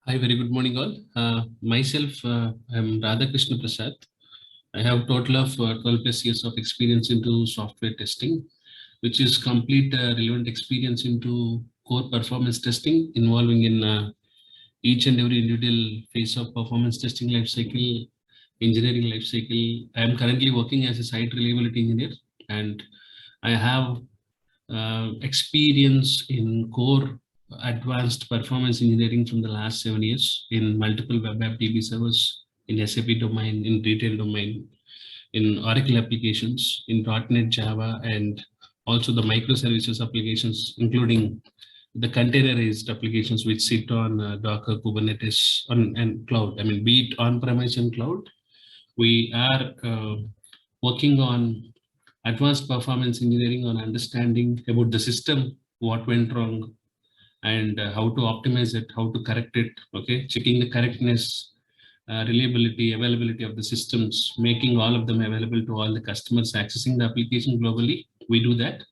Hi, very good morning all. Myself, I'm Radhakrishna Prasad. I have total of 12 plus years of experience into software testing, which is complete relevant experience into core performance testing involving in each and every individual phase of performance testing life cycle, engineering life cycle. I am currently working as a site reliability engineer, and I have experience in core advanced performance engineering from the last 7 years in multiple web app DB servers, in SAP domain, in retail domain, in Oracle applications, in .NET Java, and also the microservices applications, including the containerized applications which sit on Docker, Kubernetes, and cloud. I mean, be it on-premise and cloud, we are working on advanced performance engineering on understanding about the system, what went wrong, and how to optimize it, how to correct it. Okay, checking the correctness, reliability, availability of the systems, making all of them available to all the customers accessing the application globally. We do that.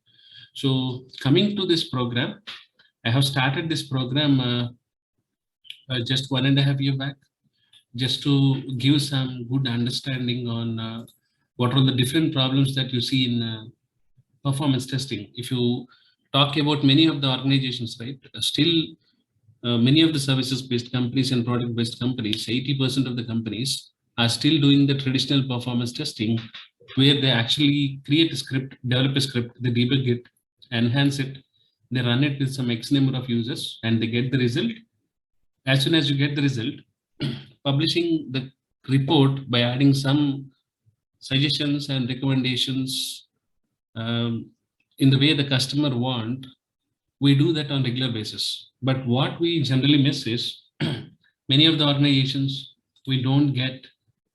So coming to this program, I have started this program just 1.5 years back, just to give some good understanding on what are the different problems that you see in performance testing. If you talk about many of the organizations, right, still many of the services-based companies and product-based companies, 80% of the companies are still doing the traditional performance testing, where they actually create a script, develop a script, they debug it, enhance it, they run it with some X number of users, and they get the result. As soon as you get the result, publishing the report by adding some suggestions and recommendations in the way the customer want, we do that on regular basis. But what we generally miss is many of the organizations, we don't get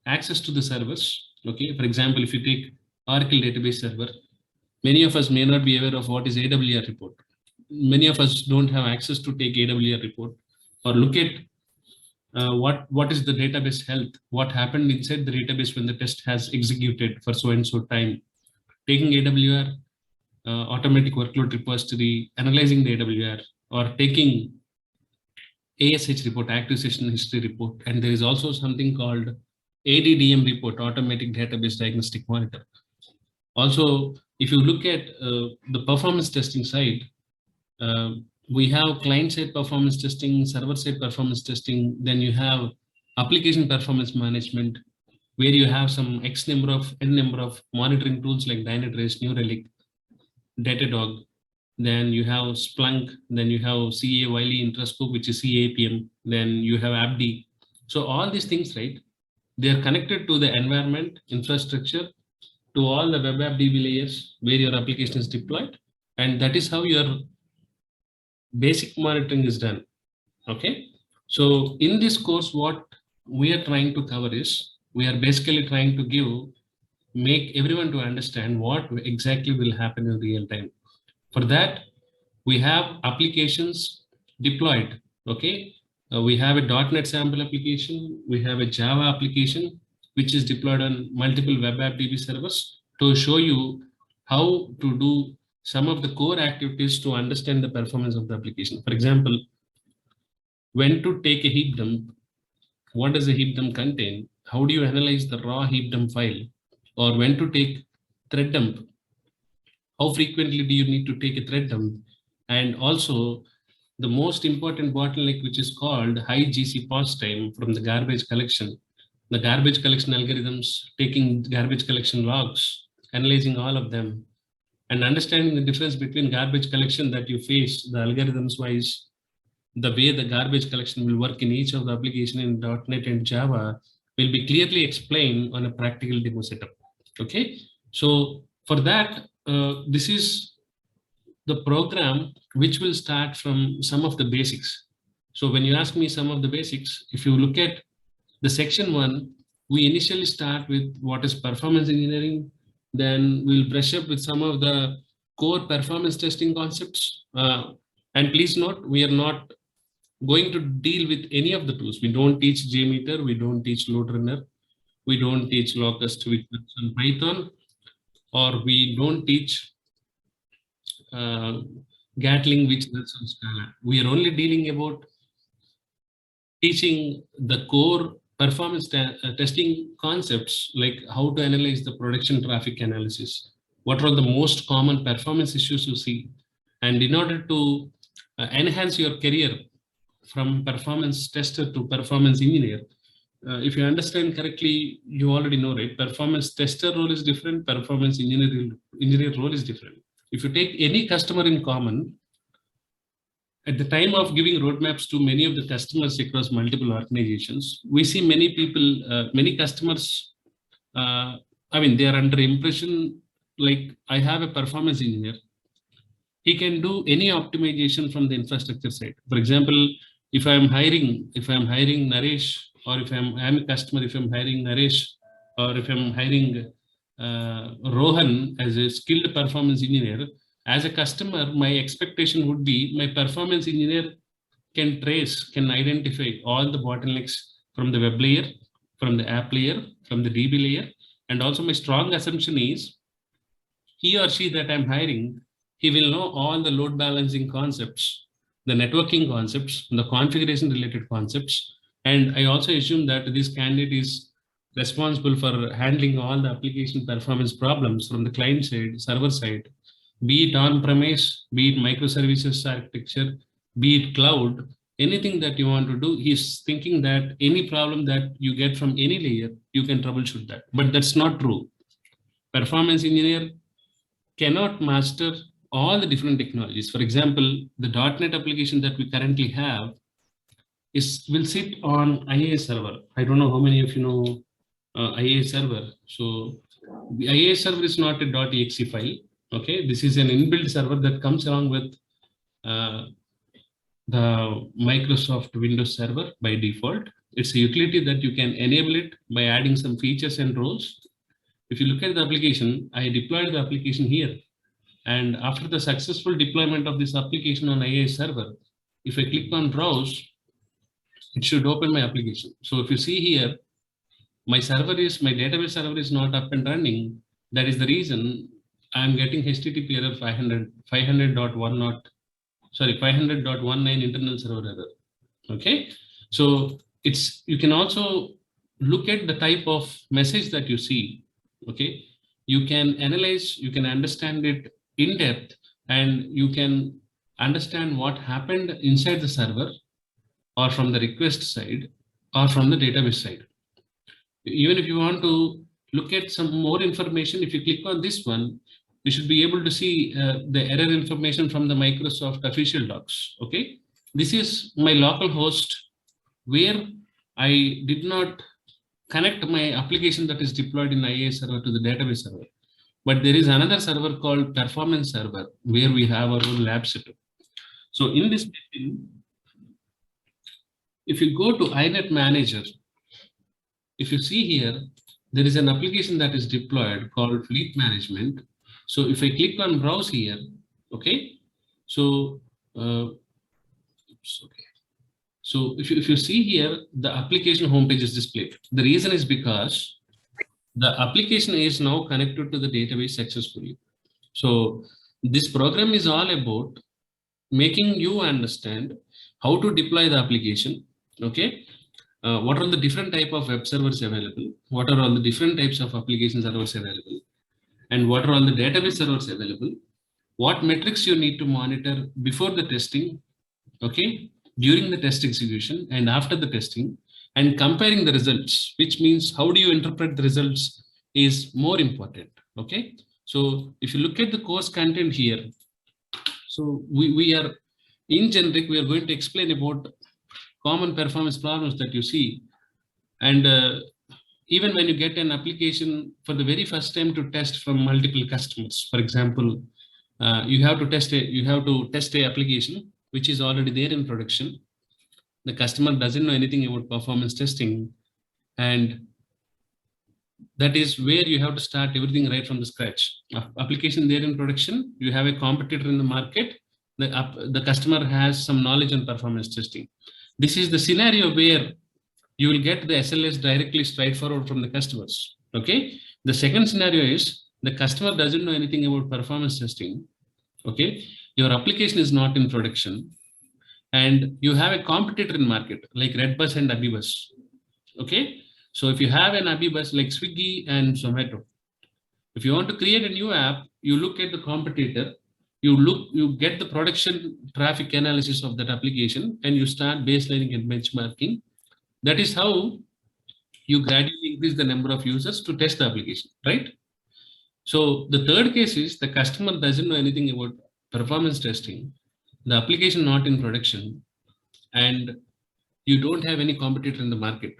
access to the servers. Okay, for example, if you take Oracle database server, many of us may not be aware of what is AWR report. Many of us don't have access to take AWR report or look at what is the database health, what happened inside the database when the test has executed for so and so time. Taking AWR automatic workload repository, analyzing the AWR, or taking ASH report, active session history report. And there is also something called ADDM report, automatic database diagnostic monitor. Also, if you look at the performance testing side, we have client-side performance testing, server-side performance testing, then you have application performance management, where you have some n number of monitoring tools like Dynatrace, New Relic, Datadog, then you have Splunk, then you have CA Wiley Intrascope, which is CAPM, then you have AppD. So all these things, right, they are connected to the environment, infrastructure, to all the web app DB layers where your application is deployed. And that is how your basic monitoring is done. Okay. So in this course, what we are trying to cover is, we are basically trying to make everyone to understand what exactly will happen in real time. For that, we have applications deployed. Okay, we have a .NET sample application, we have a Java application, which is deployed on multiple web app DB servers to show you how to do some of the core activities to understand the performance of the application. For example, when to take a heap dump, what does a heap dump contain? How do you analyze the raw heap dump file? Or when to take thread dump? How frequently do you need to take a thread dump? And also the most important bottleneck, which is called high GC pause time from the garbage collection. The garbage collection algorithms, taking garbage collection logs, analyzing all of them, and understanding the difference between garbage collection that you face, the algorithms wise, the way the garbage collection will work in each of the application in .NET and Java will be clearly explained on a practical demo setup. Okay, so for that, this is the program which will start from some of the basics. So when you ask me some of the basics, if you look at the section 1, we initially start with what is performance engineering, then we'll brush up with some of the core performance testing concepts. And please note, we are not going to deal with any of the tools. We don't teach JMeter, we don't teach LoadRunner, we don't teach Locust, which runs on Python, or we don't teach Gatling, which runs on Scala. We are only dealing about teaching the core performance testing concepts, like how to analyze the production traffic analysis, what are the most common performance issues you see, and in order to enhance your career from performance tester to performance engineer. If you understand correctly, you already know, right? Performance tester role is different, performance engineer role is different. If you take any customer in common, at the time of giving roadmaps to many of the customers across multiple organizations, we see many people, many customers, they are under impression like, I have a performance engineer. He can do any optimization from the infrastructure side. For example, if I'm hiring Naresh, or if I'm a customer, if I'm hiring Naresh, or if I'm hiring Rohan as a skilled performance engineer, as a customer, my expectation would be my performance engineer can identify all the bottlenecks from the web layer, from the app layer, from the DB layer. And also my strong assumption is he or she that I'm hiring, he will know all the load balancing concepts, the networking concepts, the configuration related concepts. And I also assume that this candidate is responsible for handling all the application performance problems from the client side, server side, be it on-premise, be it microservices architecture, be it cloud, anything that you want to do. He's thinking that any problem that you get from any layer, you can troubleshoot that. But that's not true. Performance engineer cannot master all the different technologies. For example, the .NET application that we currently have will sit on IIS server. I don't know how many of you know IIS server. So the IIS server is not a .exe file. Okay, this is an inbuilt server that comes along with the Microsoft Windows Server by default. It's a utility that you can enable it by adding some features and roles. If you look at the application, I deployed the application here. And after the successful deployment of this application on IIS server, if I click on browse, it should open my application. So if you see here, my database server is not up and running. That is the reason I'm getting HTTP error 500.19 internal server error. Okay, so you can also look at the type of message that you see. Okay, you can analyze, you can understand it in depth, and you can understand what happened inside the server, or from the request side, or from the database side. Even if you want to look at some more information, if you click on this one, you should be able to see the error information from the Microsoft official docs. Okay, this is my local host where I did not connect my application that is deployed in IIS server to the database server. But there is another server called performance server where we have our own lab setup. So in this machine, if you go to iNet Manager, if you see here, there is an application that is deployed called Fleet Management. So if I click on browse here, okay, so so if you see here, the application homepage is displayed. The reason is because the application is now connected to the database successfully. So this program is all about making you understand how to deploy the application. Okay, what are the different type of web servers available? What are all the different types of application servers available? And what are all the database servers available? What metrics you need to monitor before the testing, okay, during the test execution and after the testing, and comparing the results, which means how do you interpret the results is more important. Okay, so if you look at the course content here, so we are in generic, we are going to explain about common performance problems that you see. And even when you get an application for the very first time to test from multiple customers, for example, you have to test a application which is already there in production. The customer doesn't know anything about performance testing, and that is where you have to start everything right from the scratch. Application there in production, you have a competitor in the market, the customer has some knowledge on performance testing. This is the scenario where you will get the SLS directly straightforward from the customers. Okay, the second scenario is the customer doesn't know anything about performance testing. Okay, your application is not in production, and you have a competitor in market like Redbus and Abibus. Okay, so if you have an Abibus like Swiggy and Zomato, if you want to create a new app, you look at the competitor, you get the production traffic analysis of that application, and you start baselining and benchmarking. That is how you gradually increase the number of users to test the application, right? So the third case is the customer doesn't know anything about performance testing, the application not in production, and you don't have any competitor in the market.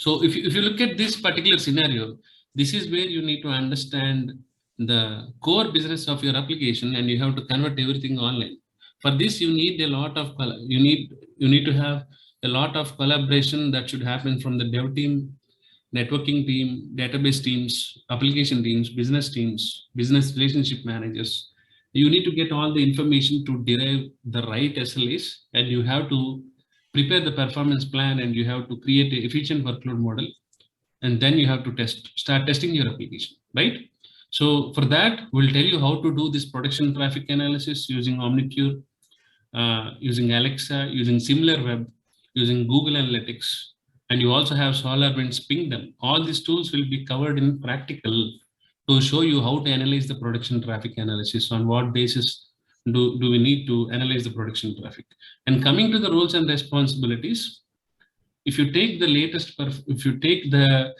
So if you look at this particular scenario, this is where you need to understand the core business of your application, and you have to convert everything online. For this, you need a lot of you need to have a lot of collaboration that should happen from the dev team, networking team, database teams, application teams, business relationship managers. You need to get all the information to derive the right SLAs, and you have to prepare the performance plan, and you have to create an efficient workload model, and then you have to start testing your application, right? So for that, we'll tell you how to do this production traffic analysis using Omnicure, using Alexa, using SimilarWeb, using Google Analytics, and you also have SolarWinds Pingdom. All these tools will be covered in practical to show you how to analyze the production traffic analysis, on what basis do we need to analyze the production traffic. And coming to the roles and responsibilities, if you take the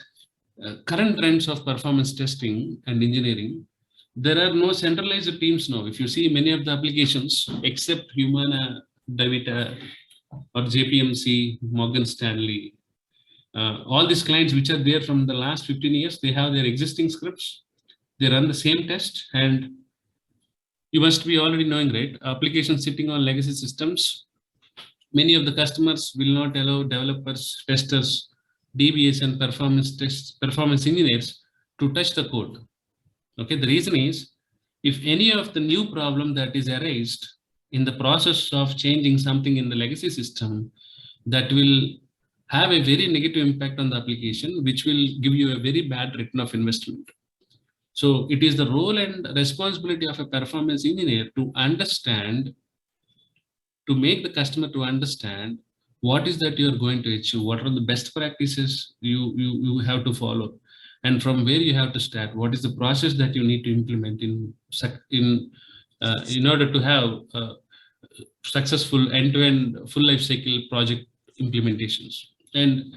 current trends of performance testing and engineering, there are no centralized teams now. If you see many of the applications, except Humana, Davita, or JPMC, Morgan Stanley, all these clients which are there from the last 15 years, they have their existing scripts. They run the same test, and you must be already knowing, right? Applications sitting on legacy systems. Many of the customers will not allow developers, testers, DBAs, and performance engineers to touch the code. Okay, the reason is, if any of the new problem that is erased in the process of changing something in the legacy system, that will have a very negative impact on the application, which will give you a very bad return of investment. So it is the role and responsibility of a performance engineer to understand, to make the customer to understand what is that you're going to achieve, what are the best practices you have to follow, and from where you have to start, what is the process that you need to implement in order to have successful end-to-end full life cycle project implementations. And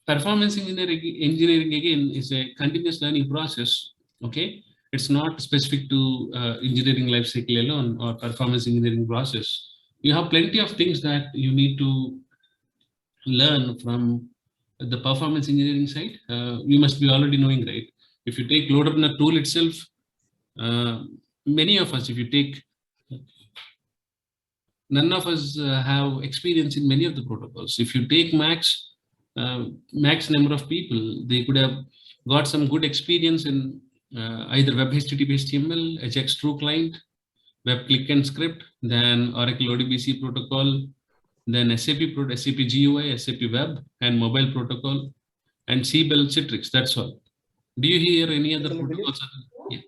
performance engineering again is a continuous learning process. Okay, it's not specific to engineering life cycle alone or performance engineering process. You have plenty of things that you need to learn from the performance engineering side. You must be already knowing, right? If you take LoadRunner tool itself, many of us, if you take, none of us have experience in many of the protocols. If you take max number of people, they could have got some good experience in either Web HTTP HTML, Ajax True Client, Web Click and Script, then Oracle ODBC protocol, then SAP GUI, SAP Web, and mobile protocol, and CBEL Citrix. That's all. Do you hear any other protocols? Yeah.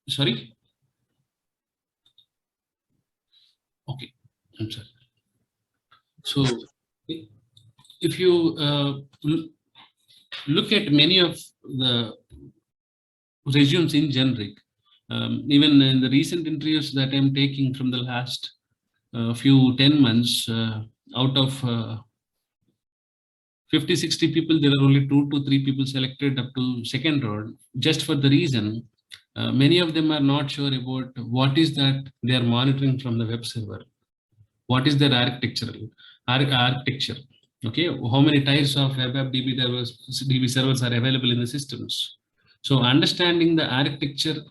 Sorry? Okay, I'm sorry. So if you look at many of the resumes in generic, even in the recent interviews that I'm taking from the last few 10 months, out of 50-60 people, there are only 2 to 3 people selected up to second round, just for the reason many of them are not sure about what is that they are monitoring from the web server. What is their architecture? Okay, how many types of web app DB servers are available in the systems? So understanding the architecture,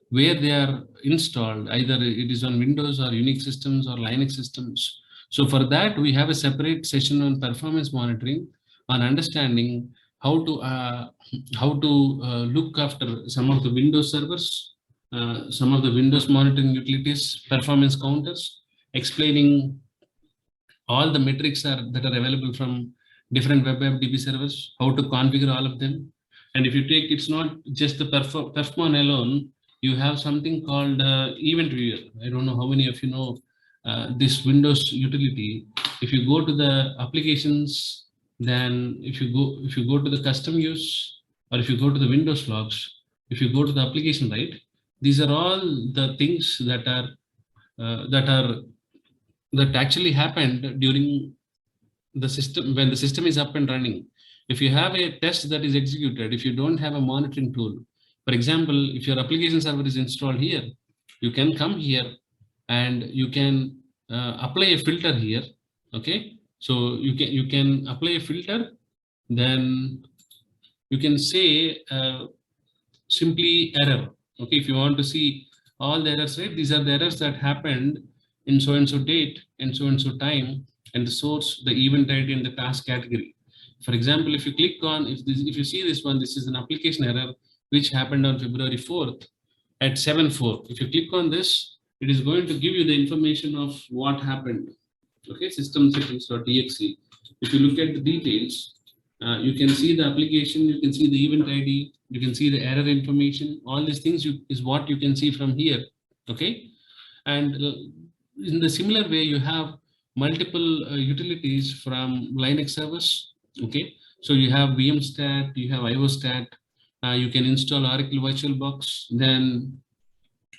where they are installed, either it is on Windows or Unix systems or Linux systems. So for that, we have a separate session on performance monitoring, on understanding how to look after some of the Windows servers, some of the Windows monitoring utilities, performance counters, explaining all the metrics that are available from different web app DB servers, how to configure all of them. And if you take, it's not just the Perfmon alone, you have something called event viewer. I don't know how many of you know this Windows utility. If you go to the applications, then if you go to the custom use, or if you go to the Windows logs, if you go to the application, right, these are all the things that are uh, that are that actually happened during the system, when the system is up and running. If you have a test that is executed, if you don't have a monitoring tool, for example, if your application server is installed here, you can come here and you can apply a filter here. Okay, so you can apply a filter, then you can say simply error. Okay, if you want to see all the errors, right, these are the errors that happened in so and so date and so time, and the source, the event ID, and the task category. For example, if you click on, if you see this one, this is an application error which happened on February 4th at 7:04. If you click on this, it is going to give you the information of what happened. Okay, system settings.exe. If you look at the details, you can see the application, you can see the event ID, you can see the error information. All these things is what you can see from here. Okay, and in the similar way, you have multiple utilities from Linux servers. Okay, so you have VMstat, you have IOStat. You can install Oracle VirtualBox. Then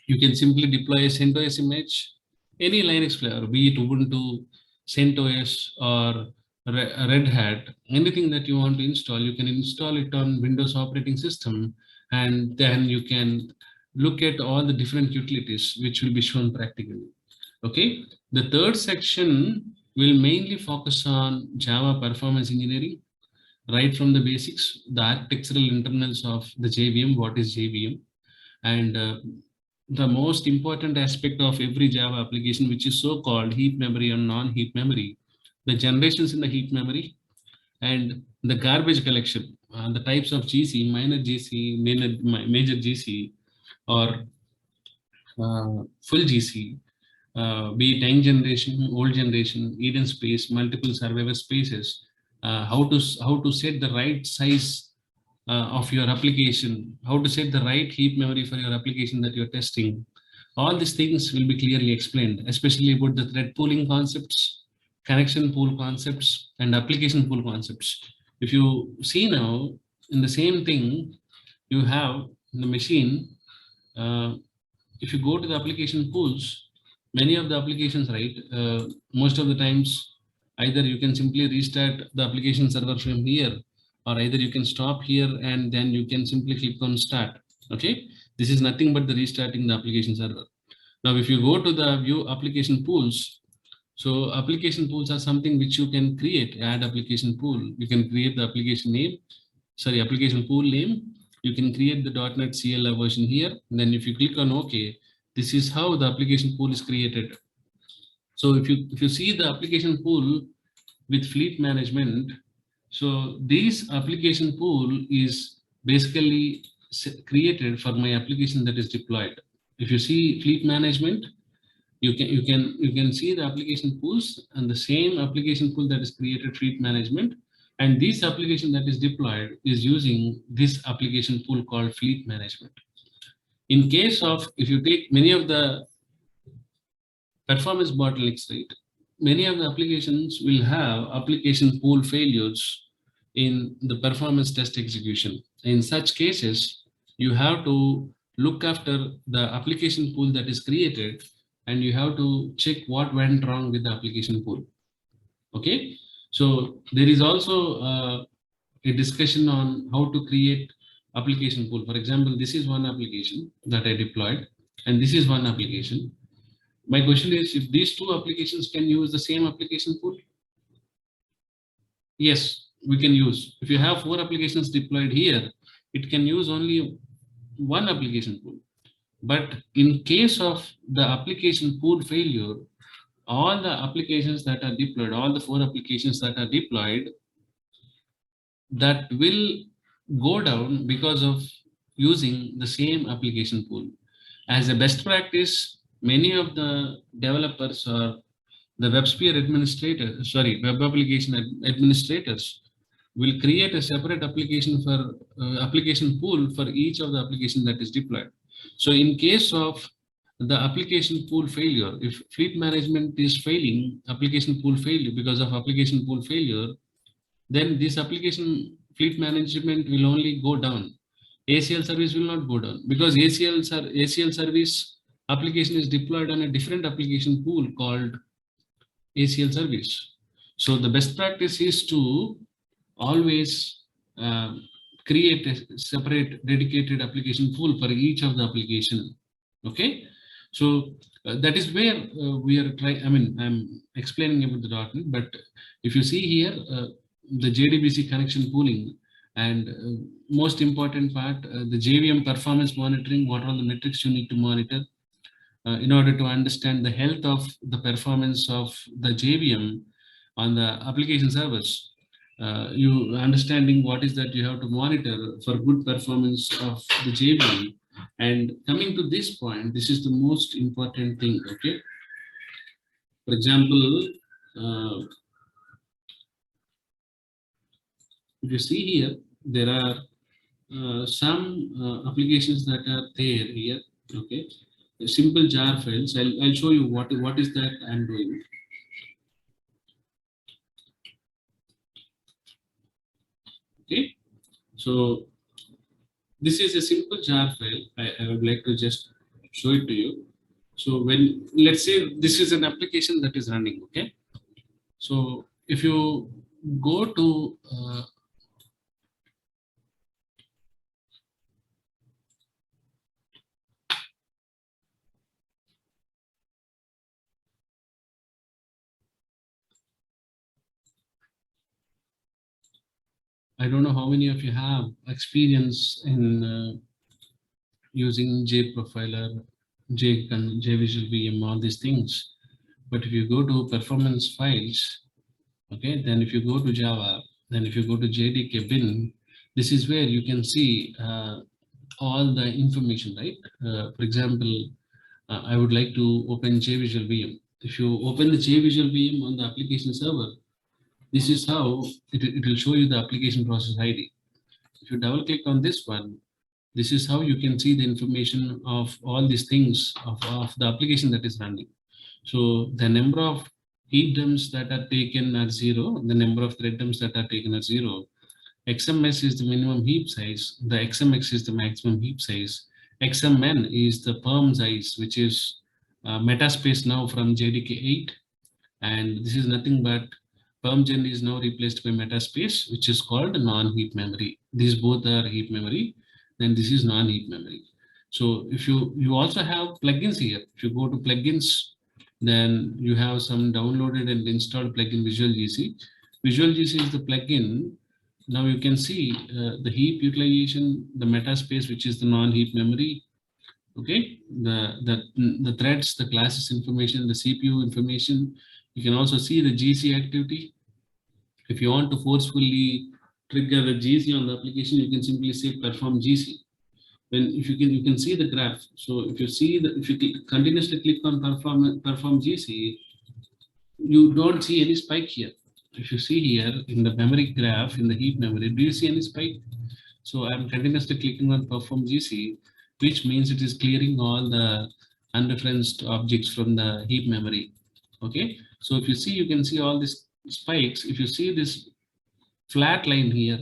you can simply deploy a CentOS image, any Linux flavor, be it Ubuntu, CentOS, or Red Hat, anything that you want to install, you can install it on Windows operating system, and then you can look at all the different utilities which will be shown practically. Okay, the third section will mainly focus on Java performance engineering, right from the basics, the architectural internals of the JVM, what is JVM, and the most important aspect of every Java application, which is so-called heap memory and non-heap memory, the generations in the heap memory, and the garbage collection, the types of GC, minor GC, major GC, or full GC, be it young generation, old generation, Eden space, multiple survivor spaces, how to set the right size of your application, how to set the right heap memory for your application that you're testing. All these things will be clearly explained, especially about the thread pooling concepts, connection pool concepts, and application pool concepts. If you see now, in the same thing, you have the machine. If you go to the application pools, many of the applications, right, most of the times, either you can simply restart the application server from here, or either you can stop here and then you can simply click on start. Okay, this is nothing but the restarting the application server. Now, if you go to the view application pools, so application pools are something which you can create, add application pool. You can create the application name, sorry, application pool name. You can create the .NET CLI version here. And then if you click on OK, this is how the application pool is created. So if you see the application pool with fleet management, so this application pool is basically created for my application that is deployed. If you see fleet management, you can see the application pools, and the same application pool that is created fleet management, and this application that is deployed is using this application pool called fleet management. In case of, if you take many of the performance bottlenecks, right, many of the applications will have application pool failures in the performance test execution. In such cases, you have to look after the application pool that is created, and you have to check what went wrong with the application pool. Okay, so there is also a discussion on how to create application pool. For example, this is one application that I deployed, and this is one application. My question is, if these two applications can use the same application pool? Yes, we can use. If you have 4 applications deployed here, it can use only one application pool. But in case of the application pool failure, all the applications that are deployed, all the 4 applications that are deployed, that will go down because of using the same application pool. As a best practice, many of the developers or the WebSphere administrators, sorry, web application administrators will create a separate application for application pool for each of the application that is deployed. So in case of the application pool failure, if fleet management is failing, application pool failure, because of application pool failure, then this application fleet management will only go down. ACL service will not go down because ACL service application is deployed on a different application pool called ACL service. So the best practice is to always create a separate dedicated application pool for each of the application. Okay, so that is where we are trying. I mean, I'm explaining about the .NET, but if you see here, the JDBC connection pooling and most important part, the JVM performance monitoring. What are the metrics you need to monitor in order to understand the health of the performance of the JVM on the application servers? You understanding what is that you have to monitor for good performance of the JVM. And coming to this point, this is the most important thing. Okay, for example, if you see here, there are some applications that are there here. Okay, simple jar files. I'll show you what is that I'm doing. Okay, so this is a simple jar file. I would like to just show it to you. So when, let's say this is an application that is running. Okay, so if you go to I don't know how many of you have experience in using JProfiler, JVisual VM, all these things. But if you go to performance files, okay, then if you go to Java, then if you go to JDK bin, this is where you can see all the information, right? For example, I would like to open JVisual VM. If you open the JVisual VM on the application server, this is how it will show you the application process ID. If you double click on this one, this is how you can see the information of all these things of the application that is running. So the number of heap dumps that are taken are 0, the number of thread dumps that are taken are 0. XMS is the minimum heap size, the XMX is the maximum heap size, XMN is the perm size, which is metaspace now from JDK 8, and this is nothing but PermGen is now replaced by metaspace, which is called non-heap memory. These both are heap memory, then this is non-heap memory. So if you also have plugins here. If you go to plugins, then you have some downloaded and installed plugin Visual GC. Visual GC is the plugin. Now you can see the heap utilization, the metaspace, which is the non-heap memory. Okay, the threads, the classes information, the CPU information. You can also see the GC activity. If you want to forcefully trigger the GC on the application, you can simply say perform GC. When if you can see the graph. So if you see if you continuously click on perform GC, you don't see any spike here. If you see here in the memory graph in the heap memory, do you see any spike? So I'm continuously clicking on perform GC, which means it is clearing all the unreferenced objects from the heap memory. Okay, so if you see, you can see all these spikes. If you see this flat line here,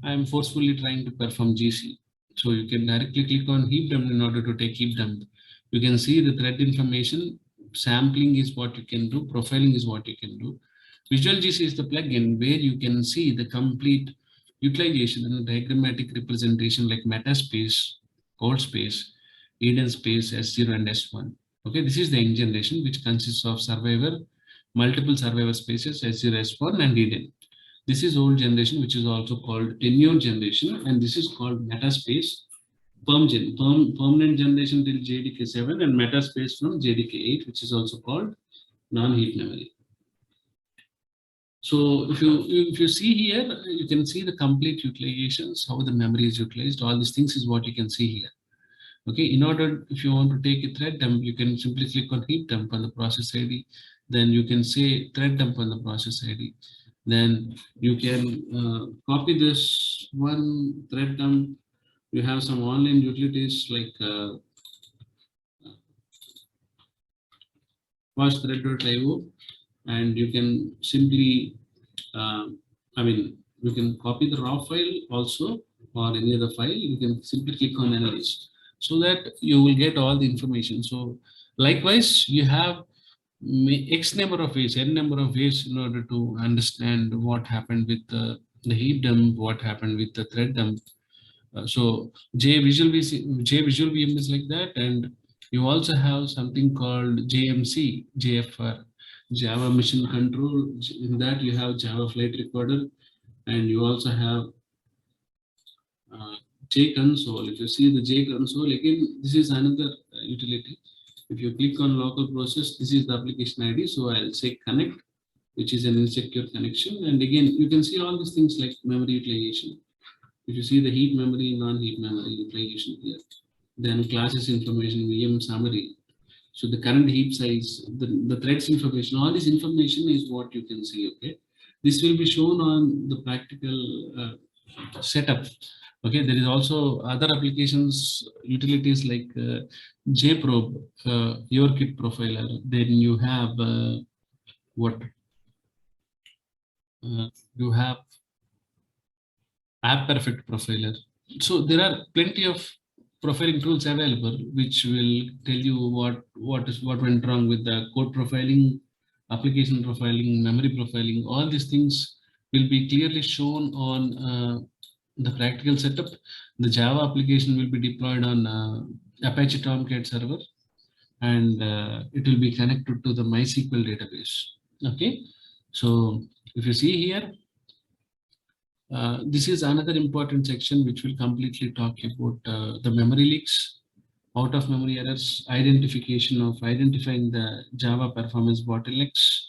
I'm forcefully trying to perform GC. So you can directly click on heap dump in order to take heap dump. You can see the thread information. Sampling is what you can do. Profiling is what you can do. Visual GC is the plugin where you can see the complete utilization and diagrammatic representation like metaspace, code space, Eden space, S0 and S1. Okay, this is the Young generation, which consists of survivor, multiple survivor spaces, S0, S1 and Eden. This is old generation, which is also called tenured generation, and this is called metaspace, permanent generation till JDK 7 and metaspace from JDK 8, which is also called non-heap memory. So if you see here, you can see the complete utilizations, how the memory is utilized. All these things is what you can see here. Okay, in order, if you want to take a thread dump, you can simply click on heap dump on the process ID. Then you can say thread dump on the process ID. Then you can copy this one thread dump You have some online utilities like fastthread.io, and you can simply, I mean, you can copy the raw file also, or any other file. You can simply click on analyze, so that you will get all the information. So likewise, you have X number of ways, N number of ways in order to understand what happened with the heap dump, what happened with the thread dump. So J Visual VM is like that, and you also have something called JMC, JFR, Java Machine Control. In that you have Java Flight Recorder, and you also have JConsole. If you see the JConsole, again, this is another utility. If you click on local process, this is the application ID. So I'll say connect, which is an insecure connection. And again, you can see all these things like memory utilization. If you see the heap memory, non-heap memory utilization here, then classes information, VM summary. So the current heap size, the threads information, all this information is what you can see, okay? This will be shown on the practical setup. Okay, there is also other applications, utilities like JProbe, your kit profiler. Then you have what? You have App Perfect profiler. So there are plenty of profiling tools available, which will tell you what went wrong with the code profiling, application profiling, memory profiling. All these things will be clearly shown on the practical setup. The Java application will be deployed on Apache Tomcat server, and it will be connected to the MySQL database. Okay, so if you see here, this is another important section which will completely talk about the memory leaks, out of memory errors, identifying the Java performance bottlenecks.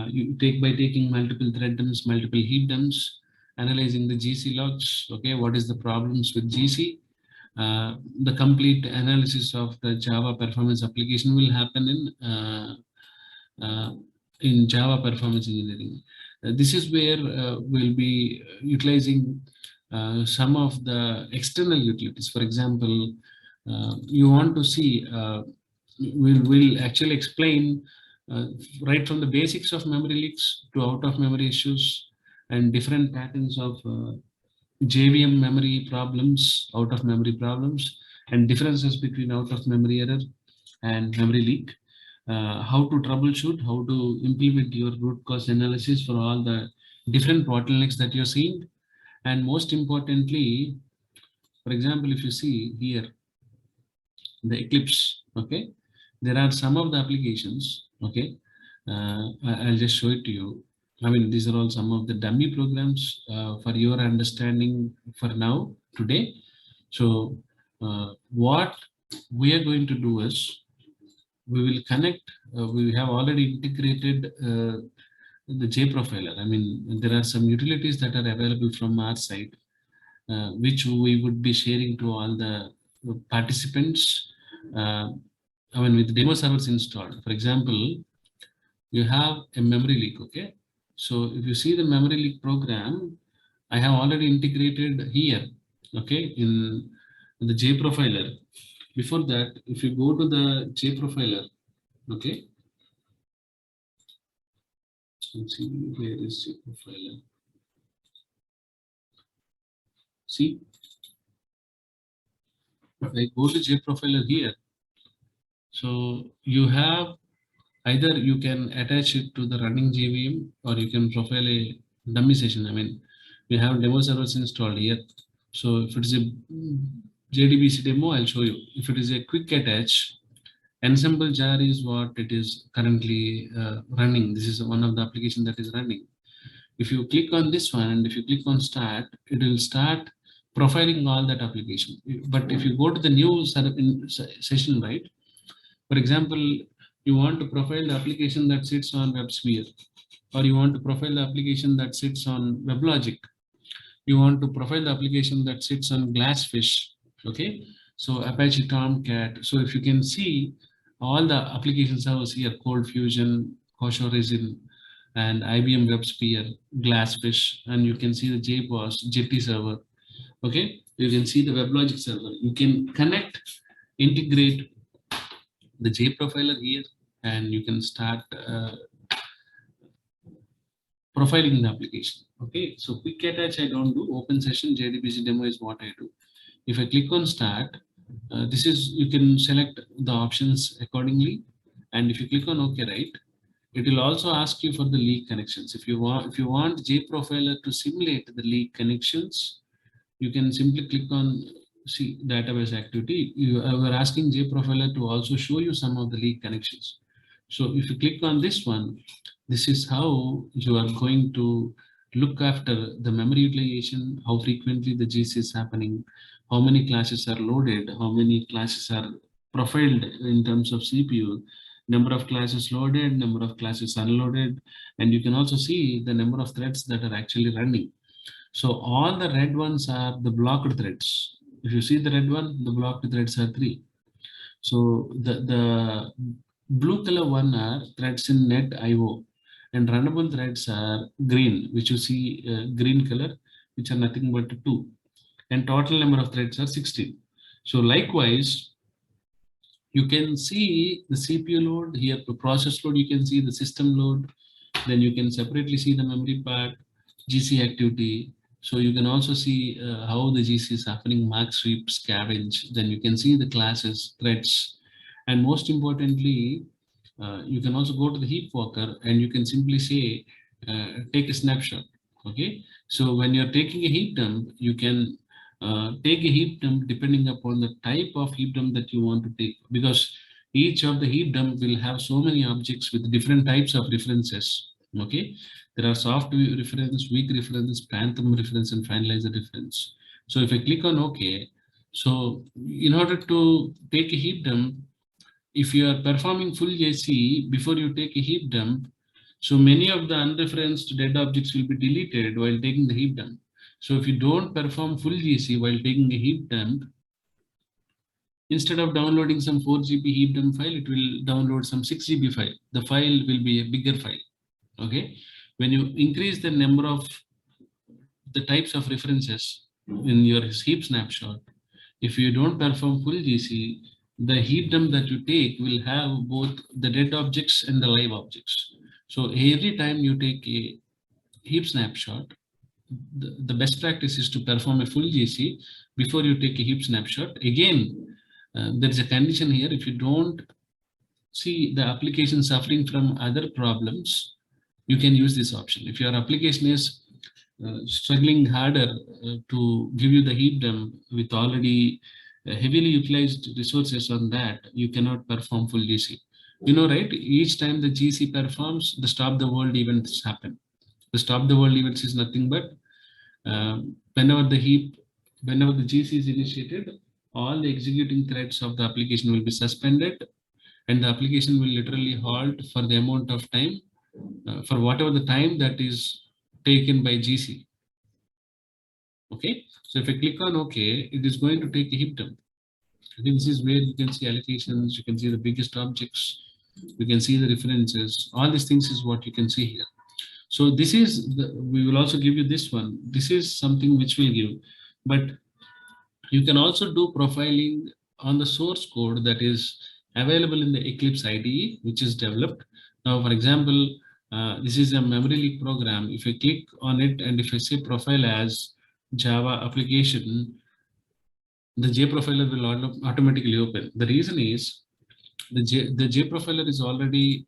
You take by taking multiple thread dumps, multiple heap dumps, analyzing the GC logs. Okay, what is the problems with GC? The complete analysis of the Java performance application will happen in Java performance engineering. This is where we'll be utilizing some of the external utilities. For example, you want to see, we'll actually explain right from the basics of memory leaks to out of memory issues and different patterns of JVM memory problems, out of memory problems, and differences between out of memory error and memory leak. How to troubleshoot, how to implement your root cause analysis for all the different bottlenecks that you're seeing. And most importantly, for example, if you see here, the Eclipse, okay, there are some of the applications, okay, I'll just show it to you. I mean, these are all some of the dummy programs for your understanding for now, today. So what we are going to do is, we will connect, we have already integrated the JProfiler. I mean, there are some utilities that are available from our side, which we would be sharing to all the participants. I mean, with demo servers installed. For example, you have a memory leak, okay? So if you see the memory leak program, I have already integrated here, okay, in the JProfiler. Before that, if you go to the JProfiler, okay, let's see, where is JProfiler? See, if I go to JProfiler here, so you have either you can attach it to the running JVM, or you can profile a dummy session. I mean, we have demo servers installed here. So if it is a JDBC demo, I'll show you. If it is a quick attach, Ensemble jar is what it is currently running. This is one of the application that is running. If you click on this one, and if you click on start, it will start profiling all that application. But if you go to the new session, right? For example, you want to profile the application that sits on WebSphere, or you want to profile the application that sits on WebLogic. You want to profile the application that sits on Glassfish. Okay, so Apache Tomcat. So if you can see all the application servers here, ColdFusion, Kosher Resin, and IBM WebSphere, Glassfish, and you can see the JBoss, Jetty server. Okay, you can see the WebLogic server. You can connect, integrate the JProfiler here, and you can start profiling the application. Okay, so quick attach I don't do. Open session JDBC demo is what I do. If I click on start, this is, you can select the options accordingly. And if you click on OK, right, it will also ask you for the leak connections. If you want JProfiler to simulate the leak connections, you can simply click on see database activity. You were asking JProfiler to also show you some of the leak connections. So if you click on this one, this is how you are going to look after the memory utilization, how frequently the GC is happening, how many classes are loaded, how many classes are profiled in terms of CPU, number of classes loaded, number of classes unloaded, and you can also see the number of threads that are actually running. So all the red ones are the blocked threads. If you see the red one, the blocked threads are 3. So the blue color one are threads in net IO, and runnable threads are green, which you see green color, which are nothing but 2. And total number of threads are 16. So likewise, you can see the CPU load here, the process load, you can see the system load, then you can separately see the memory part, GC activity. So you can also see how the GC is happening, mark, sweep, scavenge. Then you can see the classes, threads, and most importantly, you can also go to the heap walker and you can simply say, take a snapshot. Okay, so when you're taking a heap dump, you can take a heap dump depending upon the type of heap dump that you want to take, because each of the heap dump will have so many objects with different types of references. Okay, there are soft reference, weak reference, phantom reference, and finalizer reference. So if I click on OK, so in order to take a heap dump, if you are performing full JC before you take a heap dump, so many of the unreferenced dead objects will be deleted while taking the heap dump. So if you don't perform full GC while taking a heap dump, instead of downloading some 4 GB heap dump file, it will download some 6 GB file. The file will be a bigger file. Okay, when you increase the number of the types of references in your heap snapshot, if you don't perform full GC, the heap dump that you take will have both the dead objects and the live objects. So every time you take a heap snapshot, the best practice is to perform a full GC before you take a heap snapshot. Again, there is a condition here. If you don't see the application suffering from other problems, you can use this option. If your application is struggling harder to give you the heap dump with already heavily utilized resources on that, you cannot perform full GC. You know, right? Each time the GC performs, the stop the world events happen. The stop the world events is nothing but whenever the GC is initiated, all the executing threads of the application will be suspended, and the application will literally halt for the amount of time, for whatever the time that is taken by GC. Okay, so if I click on OK, it is going to take a heap dump. This is where you can see allocations, you can see the biggest objects, you can see the references. All these things is what you can see here. So this is, we will also give you this one. This is something which will give, but you can also do profiling on the source code that is available in the Eclipse IDE, which is developed. Now, for example, this is a memory leak program. If I click on it and if I say profile as Java application, the JProfiler will automatically open. The reason is the JProfiler is already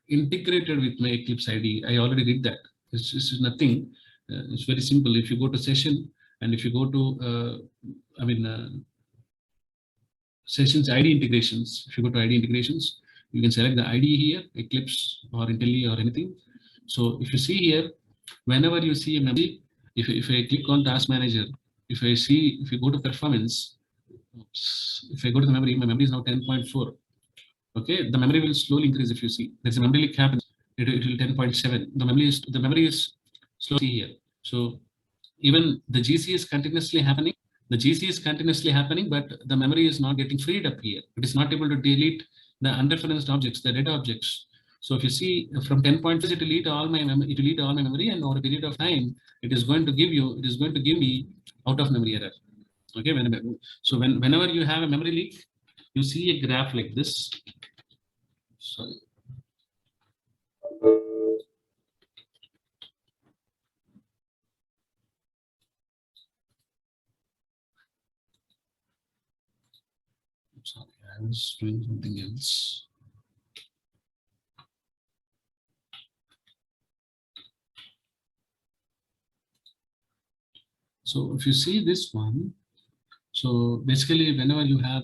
integrated with my Eclipse IDE. I already did that. This is nothing. It's very simple. If you go to session and if you go to, sessions ID integrations, if you go to ID integrations, you can select the IDE here, Eclipse or IntelliJ or anything. So if you see here, whenever you see a memory, if I click on task manager, if you go to performance, if I go to the memory, my memory is now 10.4. Okay, the memory will slowly increase. If you see there's a memory leak happens, it will 10.7. The memory is slowly here. So even the GC is continuously happening. The GC is continuously happening, but the memory is not getting freed up here. It is not able to delete the unreferenced objects, the dead objects. So if you see from 10.6, it will delete all my memory, and over a period of time, it is going to give me out of memory error. Okay, so whenever you have a memory leak, you see a graph like this. Sorry. Sorry, I was doing something else. So if you see this one, so basically whenever you have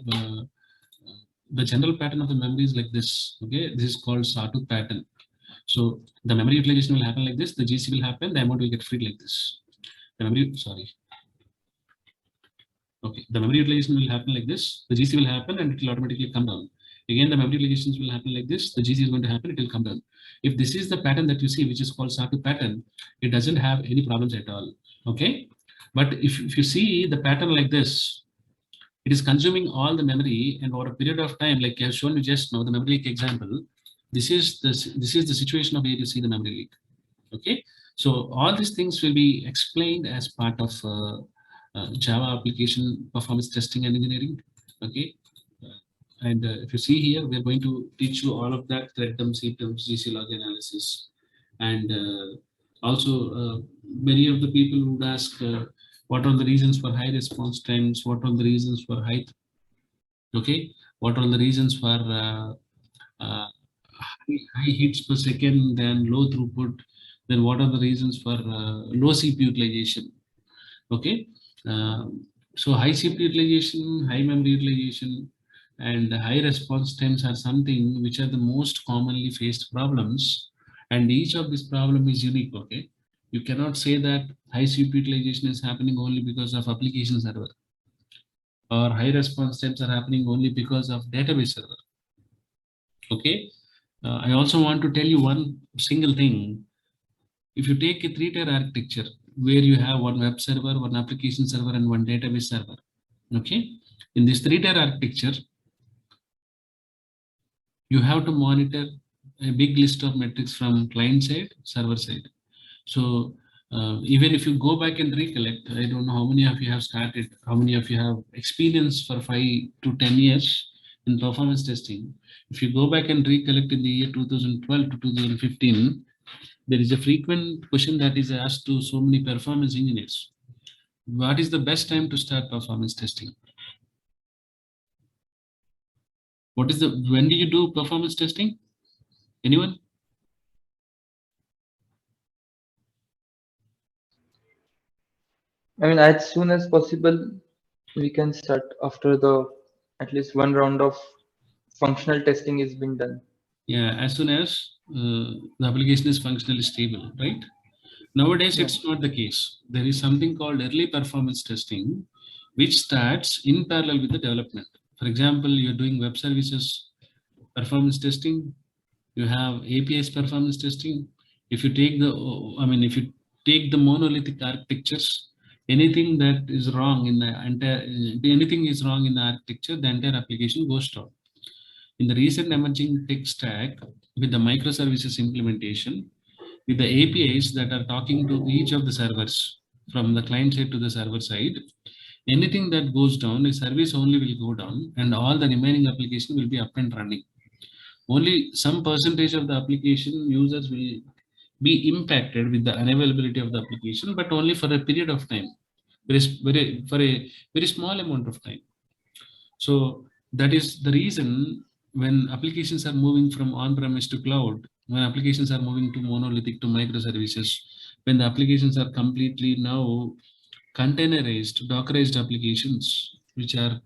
the general pattern of the memory is like this. Okay, this is called sawtooth pattern. So the memory utilization will happen like this, the GC will happen, the amount will get freed like this. The memory, sorry. Okay, the memory utilization will happen like this, the GC will happen and it will automatically come down. Again, the memory utilizations will happen like this, the GC is going to happen, it will come down. If this is the pattern that you see, which is called sawtooth pattern, it doesn't have any problems at all. Okay, but if you see the pattern like this, it is consuming all the memory, and over a period of time, like I have shown you just now, the memory leak example, this is the situation of where you see the memory leak. Okay, so all these things will be explained as part of Java application performance testing and engineering. Okay, and if you see here, we are going to teach you all of that: thread dump, seed dump, GC log analysis, and also many of the people would ask what are the reasons for high response times, what are the reasons for height. Okay, what are the reasons for high hits per second, then low throughput, then what are the reasons for low CPU utilization. Okay, so high CPU utilization, high memory utilization, and high response times are something which are the most commonly faced problems, and each of this problem is unique. Okay, you cannot say that high CPU utilization is happening only because of application server, or high response times are happening only because of database server. Okay, I also want to tell you one single thing. If you take a 3-tier architecture where you have one web server, one application server, and one database server, okay, in this 3-tier architecture, you have to monitor a big list of metrics from client side, server side. So even if you go back and recollect, I don't know how many of you have started, how many of you have experience for 5 to 10 years in performance testing. If you go back and recollect in the year 2012 to 2015, there is a frequent question that is asked to so many performance engineers. What is the best time to start performance testing? When do you do performance testing? Anyone? I mean, as soon as possible, we can start after at least one round of functional testing is being done. Yeah, as soon as the application is functionally stable, right? Nowadays, Yeah. it's not the case. There is something called early performance testing, which starts in parallel with the development. For example, you're doing web services performance testing, you have APIs performance testing. If you take the monolithic architectures, anything that is wrong in the entire, anything is wrong in the architecture, the entire application goes down. In the recent emerging tech stack, with the microservices implementation, with the APIs that are talking to each of the servers from the client side to the server side, anything that goes down, a service only will go down, and all the remaining application will be up and running. Only some percentage of the application users will be impacted with the unavailability of the application, but only for a period of time, for a very small amount of time. So that is the reason when applications are moving from on-premise to cloud, when applications are moving to monolithic to microservices, when the applications are completely now containerized, Dockerized applications, which are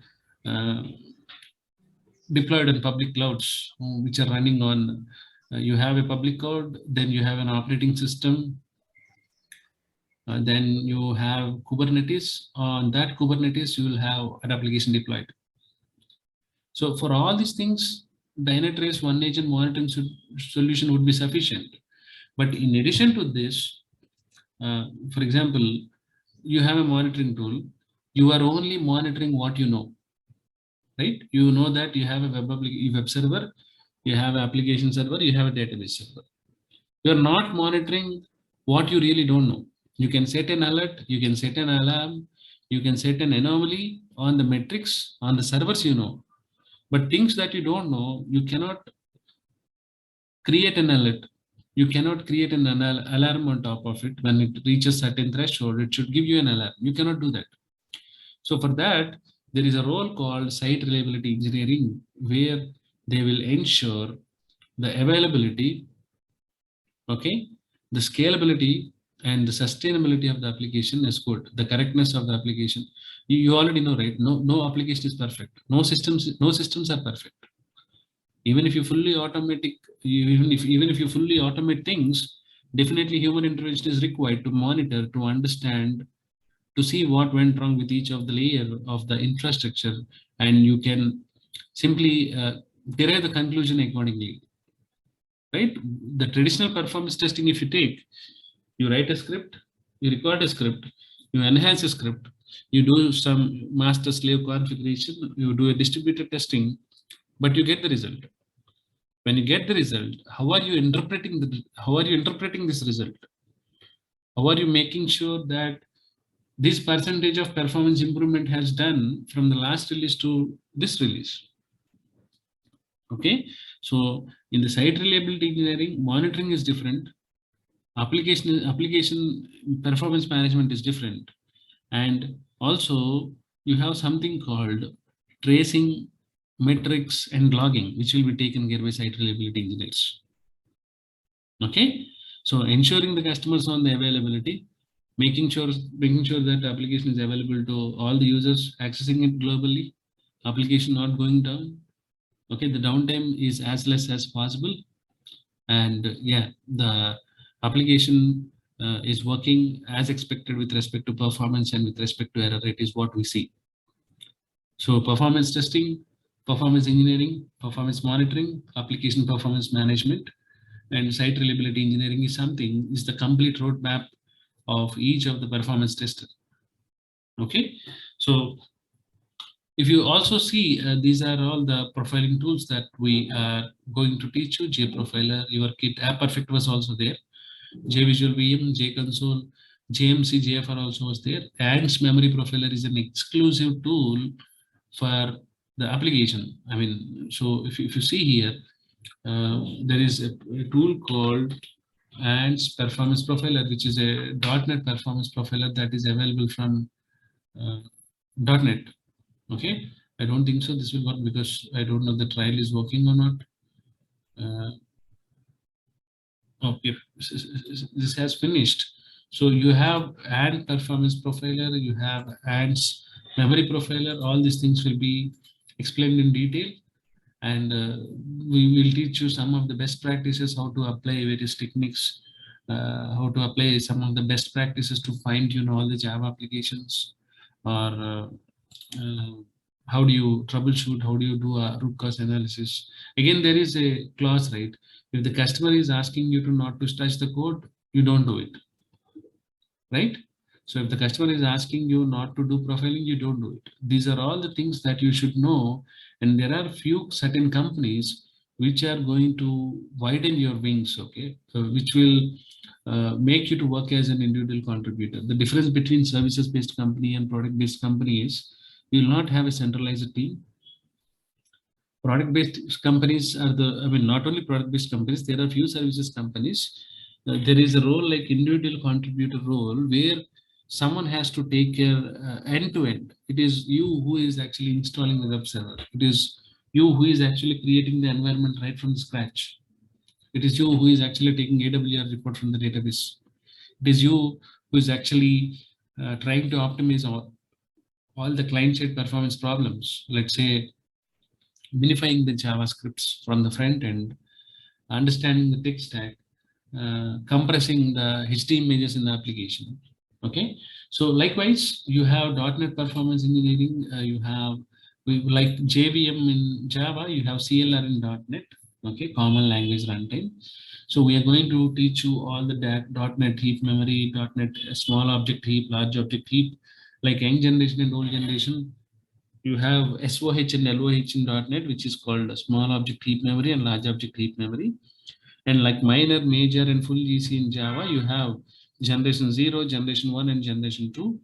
deployed in public clouds, which are running on, you have a public cloud, then you have an operating system, then you have Kubernetes. On that Kubernetes, you will have an application deployed. So for all these things, Dynatrace one agent monitoring solution would be sufficient. But in addition to this, for example, you have a monitoring tool. You are only monitoring what you know, right? You know that you have a web server, you have an application server, you have a database server. You are not monitoring what you really don't know. You can set an alert, you can set an alarm, You can set an anomaly on the metrics on the servers, but things that you don't know, you cannot create an alert. You cannot create an alarm on top of it. When it reaches certain threshold, it should give you an alarm. You cannot do that. So for that, there is a role called site reliability engineering, where they will ensure the availability, okay, the scalability and the sustainability of the application is good. The correctness of the application, you already know, right? No application is perfect. No systems are perfect. Even if you fully automatic, even if you fully automate things, definitely human intervention is required to monitor, to understand, to see what went wrong with each of the layer of the infrastructure, and you can simply derive the conclusion accordingly, right? The traditional performance testing, if you take, you write a script, you record a script, you enhance a script, you do some master slave configuration, you do a distributed testing, but you get the result. When you get the result, how are you interpreting this result? How are you making sure that this percentage of performance improvement has done from the last release to this release? Okay, so in the site reliability engineering, monitoring is different. Application performance management is different, and also you have something called tracing, metrics, and logging, which will be taken care by site reliability engineers. Okay, so ensuring the customers on the availability, making sure that the application is available to all the users accessing it globally, application not going down. Okay, the downtime is as less as possible, and yeah, the application is working as expected with respect to performance and with respect to error rate is what we see. So performance testing, performance engineering, performance monitoring, application performance management, and site reliability engineering is the complete roadmap of each of the performance tester. Okay, so if you also see, these are all the profiling tools that we are going to teach you. JProfiler, your kit, AppPerfect was also there. JVisual VM, JConsole, JMC, JFR also was there. Ants Memory Profiler is an exclusive tool for the application. I mean, so if you see here, there is a tool called Ants Performance Profiler, which is a .NET Performance Profiler that is available from .NET. Okay, I don't think so this will work because I don't know the trial is working or not. Okay, this has finished. So you have Ant Performance Profiler, you have Ants Memory Profiler. All these things will be explained in detail, and we will teach you some of the best practices, how to apply various techniques, how to apply some of the best practices to fine-tune all the Java applications, or how do you troubleshoot, how do you do a root cause analysis. Again, there is a clause, right? If the customer is asking you to not to touch the code, you don't do it, right? So if the customer is asking you not to do profiling, you don't do it. These are all the things that you should know. And there are few certain companies which are going to widen your wings, okay? So which will make you to work as an individual contributor. The difference between services-based company and product-based company is you will not have a centralized team. Product-based companies are not only product-based companies, there are few services companies. There is a role like individual contributor role where someone has to take care end to end. It is you who is actually installing the web server. It is you who is actually creating the environment right from the scratch. It is you who is actually taking AWR report from the database. It is you who is actually trying to optimize all the client-side performance problems. Let's say minifying the JavaScripts from the front end, understanding the tech stack, compressing the HD images in the application. Okay, so likewise, you have .NET Performance Engineering, you have like JVM in Java, you have CLR in .NET, okay, Common Language Runtime. So we are going to teach you all the .NET heap memory, .NET small object heap, large object heap, like young generation and old generation. You have SOH and LOH in .NET, which is called small object heap memory and large object heap memory. And like minor, major, and full GC in Java, you have generation 0, generation 1, and generation 2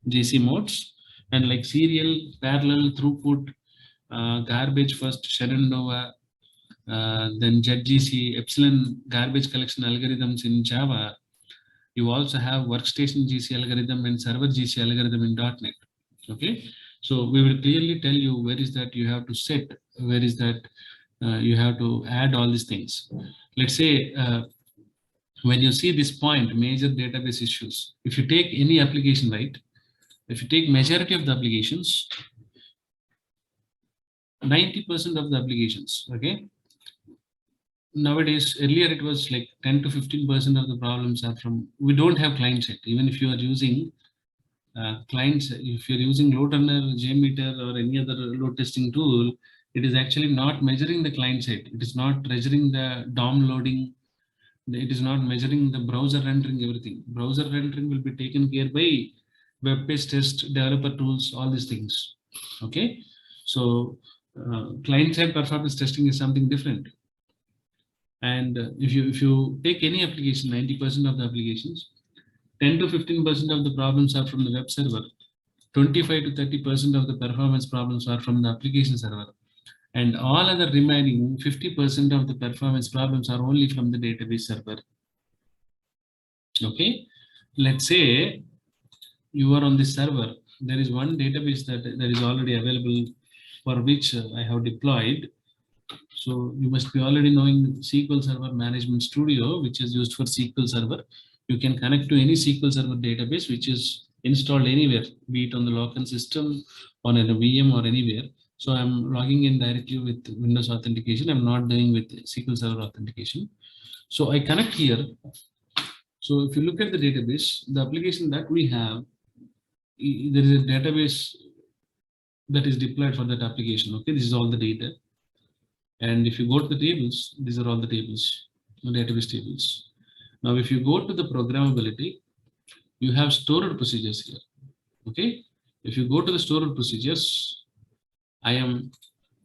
GC modes. and like serial, parallel, throughput, garbage first, Shenandoah, then JetGC, Epsilon garbage collection algorithms in Java. You also have workstation GC algorithm and server GC algorithm in .NET. Okay, so we will clearly tell you where is that you have to set, where is that you have to add all these things. Let's say when you see this point, major database issues, if you take any application, right? If you take majority of the applications, 90% of the applications, okay? Nowadays, earlier it was like 10 to 15% of the problems are from, we don't have client side. Even if you are using clients, if you're using load runner, JMeter or any other load testing tool, it is actually not measuring the client side. It is not measuring the DOM loading. It is not measuring the browser rendering, everything. Browser rendering will be taken care by web-based test, developer tools, all these things. Okay, so client-side performance testing is something different. And if you take any application, 90% of the applications, 10 to 15% of the problems are from the web server. 25 to 30% of the performance problems are from the application server. And all other remaining 50% of the performance problems are only from the database server. Okay, let's say you are on this server. There is one database that is already available for which I have deployed. So you must be already knowing SQL Server Management Studio, which is used for SQL Server. You can connect to any SQL Server database, which is installed anywhere, be it on the local system, on a VM or anywhere. So I'm logging in directly with Windows authentication. I'm not doing with SQL Server authentication. So I connect here. So if you look at the database, the application that we have, there is a database that is deployed for that application. Okay, this is all the data. And if you go to the tables, these are all the tables, the database tables. Now, if you go to the programmability, you have stored procedures here. Okay, if you go to the stored procedures, I am,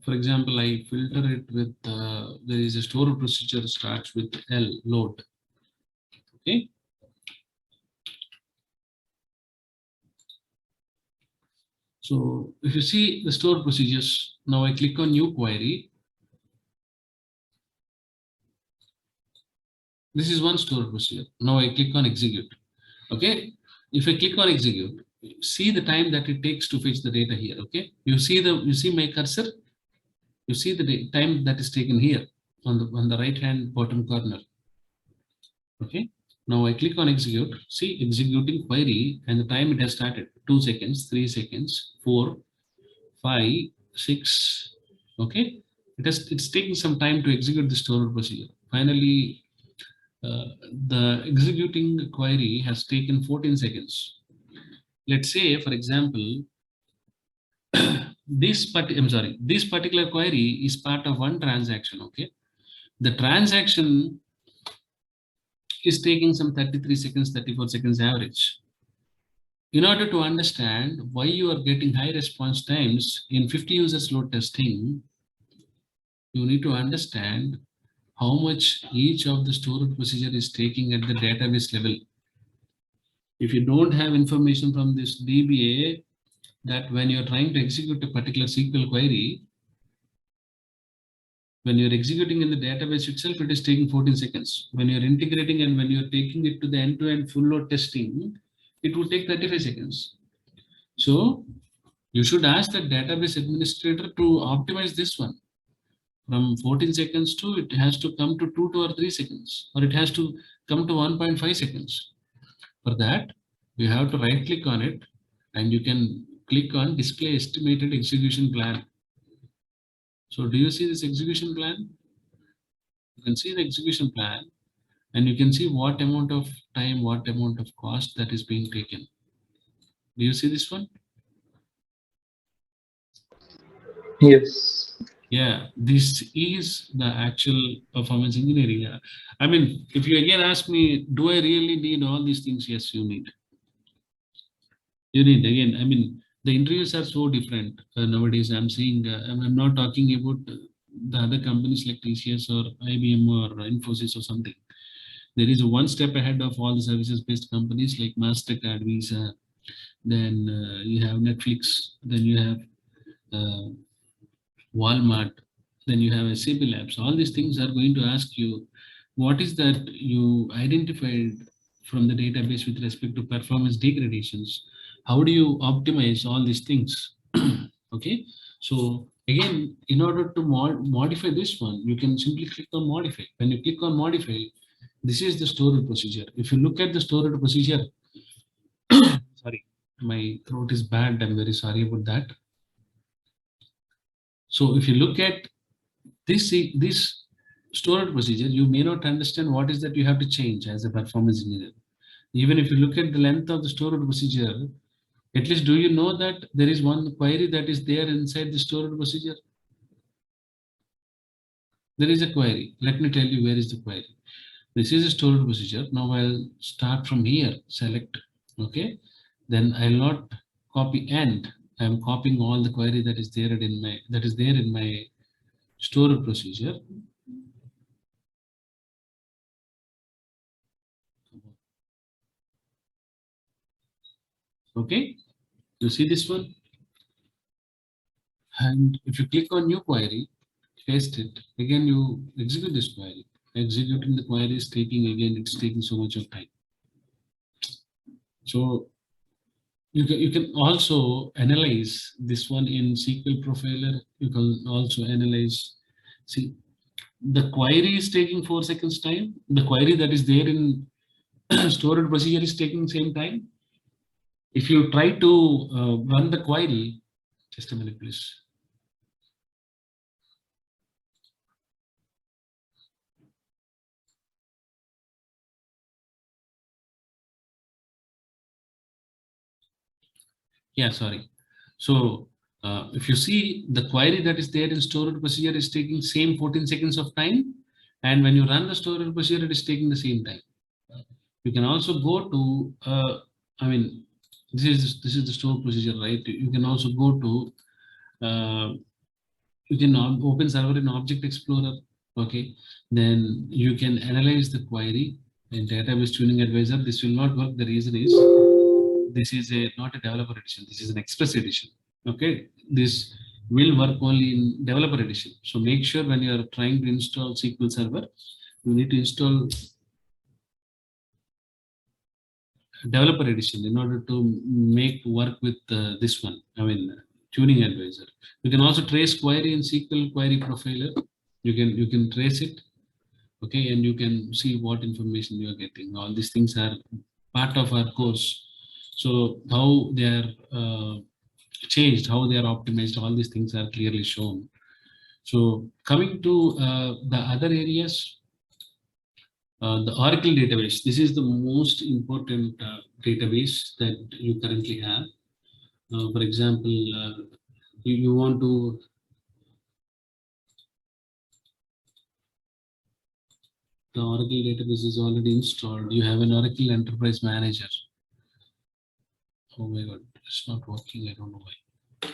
for example, I filter it with, there is a stored procedure starts with L, load. Okay. So if you see the stored procedures, now I click on new query. This is one stored procedure. Now I click on execute. Okay. If I click on execute, see the time that it takes to fetch the data here. Okay. You see my cursor. You see the time that is taken here on the right hand bottom corner. Okay. Now I click on execute. See executing query and the time it has started. 2 seconds, 3 seconds, 4, 5, 6. Okay. It's taking some time to execute the stored procedure. Finally, the executing query has taken 14 seconds. Let's say, for example, this particular query is part of one transaction. Okay, the transaction is taking some 33 seconds, 34 seconds average. In order to understand why you are getting high response times in 50 users load testing, you need to understand how much each of the stored procedure is taking at the database level. If you don't have information from this DBA, that when you're trying to execute a particular SQL query, when you're executing in the database itself, it is taking 14 seconds. When you're integrating and when you're taking it to the end-to-end full load testing, it will take 35 seconds. So you should ask the database administrator to optimize this one. From 14 seconds to, it has to come to 2 or 3 seconds, or it has to come to 1.5 seconds. For that, you have to right click on it and you can click on display estimated execution plan. So do you see this execution plan? You can see the execution plan and you can see what amount of time, what amount of cost that is being taken. Do you see this one? Yes. Yeah, this is the actual performance engineering. I mean, if you again ask me, do I really need all these things? Yes, you need. You need again. I mean, the interviews are so different nowadays. I'm seeing. I'm not talking about the other companies like TCS or IBM or Infosys or something. There is one step ahead of all the services-based companies like Mastercard, Visa, then you have Netflix, then you have Walmart, then you have SAP Labs. All these things are going to ask you what is that you identified from the database with respect to performance degradations. How do you optimize all these things? Okay, so again, in order to modify this one, you can simply click on modify. When you click on modify, this is the stored procedure. If you look at the stored procedure, sorry, my throat is bad. I'm very sorry about that. So if you look at this stored procedure, you may not understand what is that you have to change as a performance engineer. Even if you look at the length of the stored procedure, at least do you know that there is one query that is there inside the stored procedure? There is a query. Let me tell you where is the query. This is a stored procedure. Now I'll start from here, select, okay. Then I'll not copy end. I'm copying all the query that is there in my stored procedure. Okay, you see this one? And if you click on new query, paste it, again you execute this query. Executing the query is it's taking so much of time. So you can also analyze this one in SQL Profiler. You can also analyze, see, the query is taking 4 seconds time. The query that is there in stored procedure is taking same time. If you try to run the query, just a minute, please. Yeah, sorry. So if you see the query that is there in stored procedure is taking same 14 seconds of time. And when you run the stored procedure, it is taking the same time. You can also go to, I mean, this is the stored procedure, right? You can also go to, you can open server in Object Explorer. Okay, then you can analyze the query in Database Tuning Advisor. This will not work. The reason is this is not a developer edition. This is an express edition. Okay, this will work only in developer edition. So make sure when you are trying to install SQL Server, you need to install developer edition in order to make work with this one. I mean, Tuning Advisor. You can also trace query in SQL Query Profiler. You can trace it. Okay, and you can see what information you are getting. All these things are part of our course. So how they are changed, how they are optimized, all these things are clearly shown. So coming to the other areas, the Oracle database. This is the most important database that you currently have. For example, you want to the Oracle database is already installed. You have an Oracle Enterprise Manager. Oh my God, it's not working. I don't know why.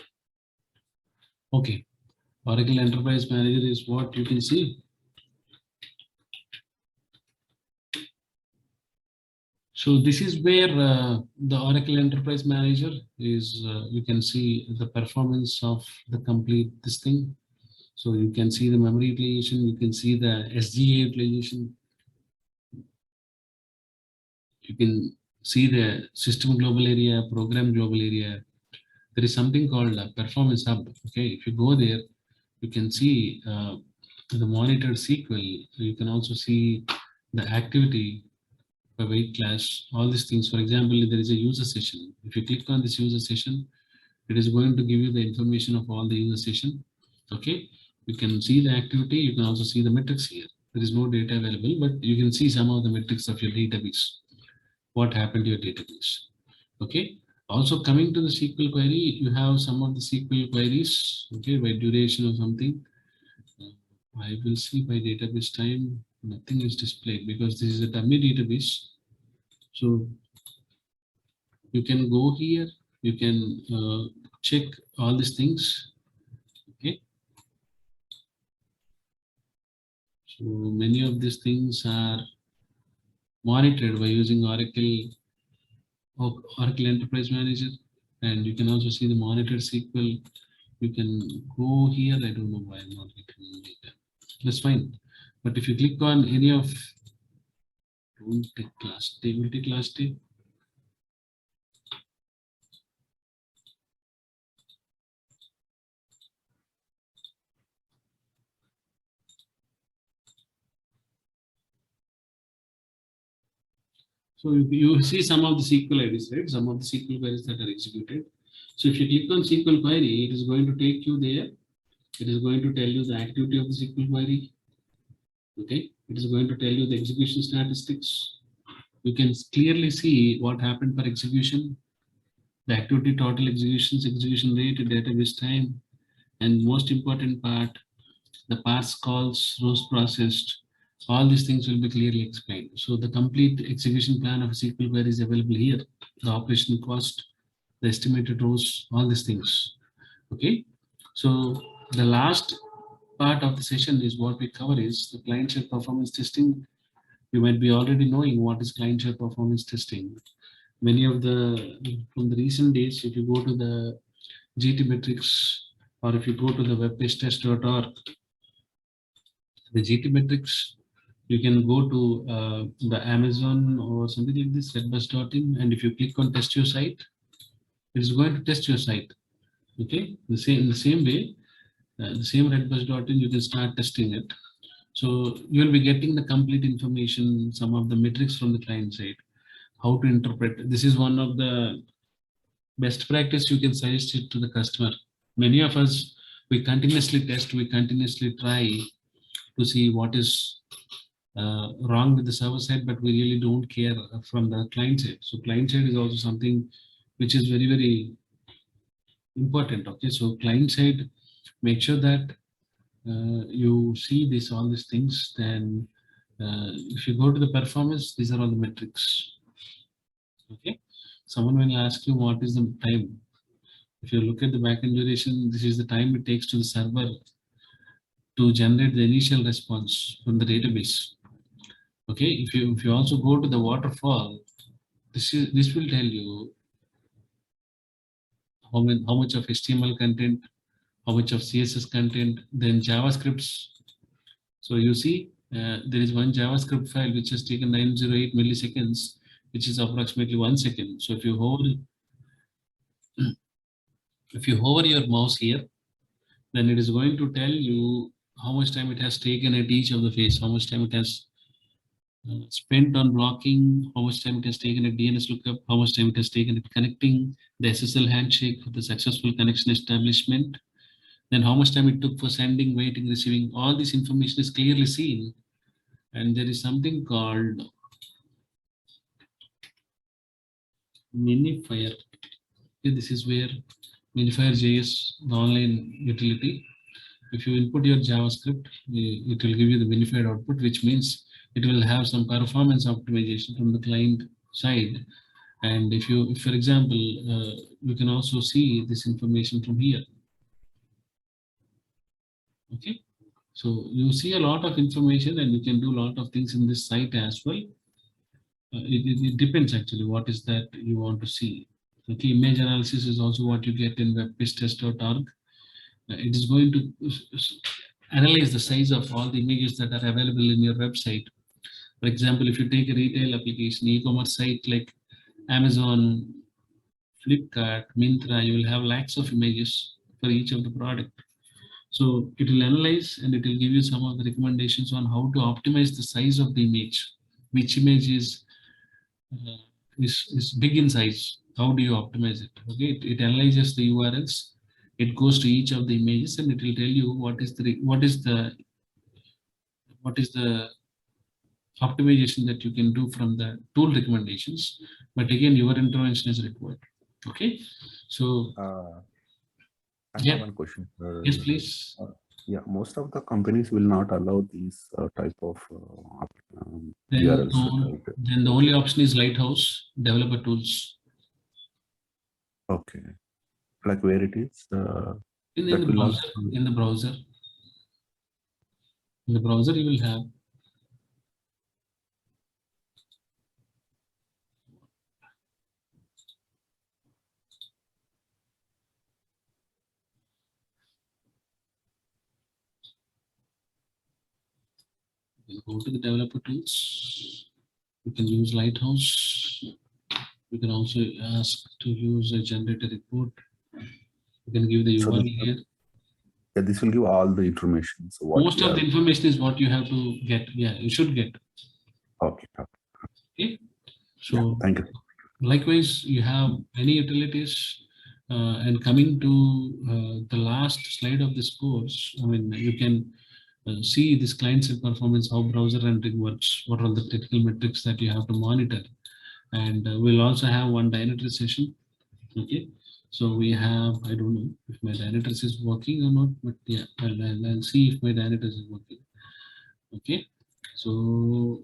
Okay, Oracle Enterprise Manager is what you can see. So this is where the Oracle Enterprise Manager is. You can see the performance of the complete this thing. So you can see the memory utilization. You can see the SGA utilization. You can see the system global area, program global area. There is something called a performance hub. Okay, if you go there, you can see the monitored SQL. You can also see the activity by weight class, all these things. For example, there is a user session. If you click on this user session, it is going to give you the information of all the user session. Okay, you can see the activity. You can also see the metrics here. There is no data available, but you can see some of the metrics of your database. What happened to your database? Okay. Also coming to the SQL query, you have some of the SQL queries. Okay, by duration or something. I will see by database time. Nothing is displayed because this is a dummy database. So you can go here, you can check all these things. Okay, so many of these things are monitored by using Oracle Oracle Enterprise Manager, and you can also see the monitor SQL. You can go here. I don't know why I'm not getting data. That's fine. But if you click on any of, don't take class day, will take class day. So you see some of the SQL IDs, right? Some of the SQL queries that are executed. So if you click on SQL query, it is going to take you there. It is going to tell you the activity of the SQL query. Okay, it is going to tell you the execution statistics. You can clearly see what happened per execution, the activity total executions, execution rate, database time, and most important part, the parse calls, rows processed. All these things will be clearly explained. So the complete execution plan of a SQL query is available here. The operational cost, the estimated rows, all these things. Okay. So the last part of the session is what we cover is the client-side performance testing. You might be already knowing what is client-side performance testing. Many of the, from the recent days, if you go to the GTmetrix or if you go to the webpagetest.org, the GTmetrix, you can go to the Amazon or something like this, redbus.in, and if you click on test your site, it's going to test your site. Okay, the same way, the same redbus.in, you can start testing it. So you'll be getting the complete information, some of the metrics from the client side, how to interpret. This is one of the best practice you can suggest it to the customer. Many of us, we continuously test, we continuously try to see what is wrong with the server side, but we really don't care from the client side. So client side is also something which is very, very important. Okay, so client side, make sure that you see this, all these things. Then if you go to the performance, these are all the metrics. Okay, someone will ask you what is the time. If you look at the backend duration, this is the time it takes to the server to generate the initial response from the database. Okay, if you also go to the waterfall, this will tell you how much of HTML content, how much of CSS content, then JavaScripts. So you see there is one JavaScript file which has taken 908 milliseconds, which is approximately 1 second. So if you hover your mouse here, then it is going to tell you how much time it has taken at each of the phase, how much time it has spent on blocking, how much time it has taken at DNS lookup, how much time it has taken at connecting, the SSL handshake for the successful connection establishment, then how much time it took for sending, waiting, receiving. All this information is clearly seen. And there is something called Minifier. Okay, this is where Minifier.js, the online utility. If you input your JavaScript, it will give you the minified output, which means it will have some performance optimization from the client side. And if for example, you can also see this information from here. Okay, so you see a lot of information and you can do a lot of things in this site as well. It depends actually what is that you want to see. Okay, image analysis is also what you get in webpagetest.org. It is going to analyze the size of all the images that are available in your website. For example, if you take a retail application, e-commerce site like Amazon, Flipkart, Myntra, you will have lakhs of images for each of the product. So it will analyze and it will give you some of the recommendations on how to optimize the size of the image. Which image is big in size? How do you optimize it? Okay, it analyzes the URLs. It goes to each of the images and it will tell you what is the optimization that you can do from the tool recommendations. But again, your intervention is required. Okay, so I yeah. have one question. Yes, please. Yeah, most of the companies will not allow these type of Then, URLs. then the only option is Lighthouse developer tools. Okay, like where it is? In the browser. In the browser. In the browser, you will have. You can go to the developer tools. You can use Lighthouse. You can also ask to use a generated report. You can give the So URL this, here. yeah, this will give all the information. So what Most we of are- the information is what you have to get. Yeah, you should get. Okay. Okay. So Yeah, thank you. likewise, you have many utilities. And coming to the last slide of this course, I mean, you can see this client-side performance, how browser rendering works, what are the technical metrics that you have to monitor. And we'll also have one Dynatrace session. Okay. So we have, I don't know if my Dynatrace is working or not, but yeah, I'll see if my Dynatrace is working. Okay. So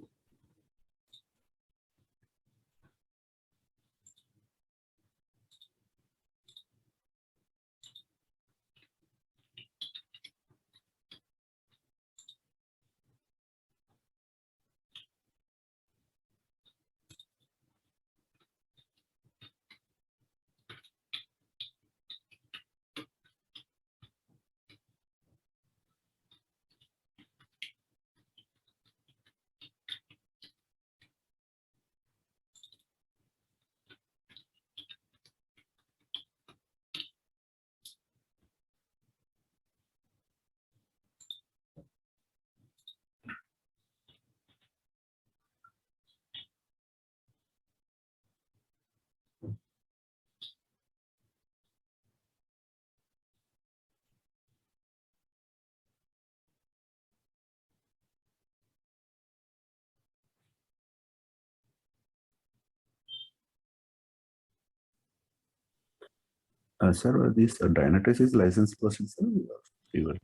Sir, this Dynatrace is licensed version, sir?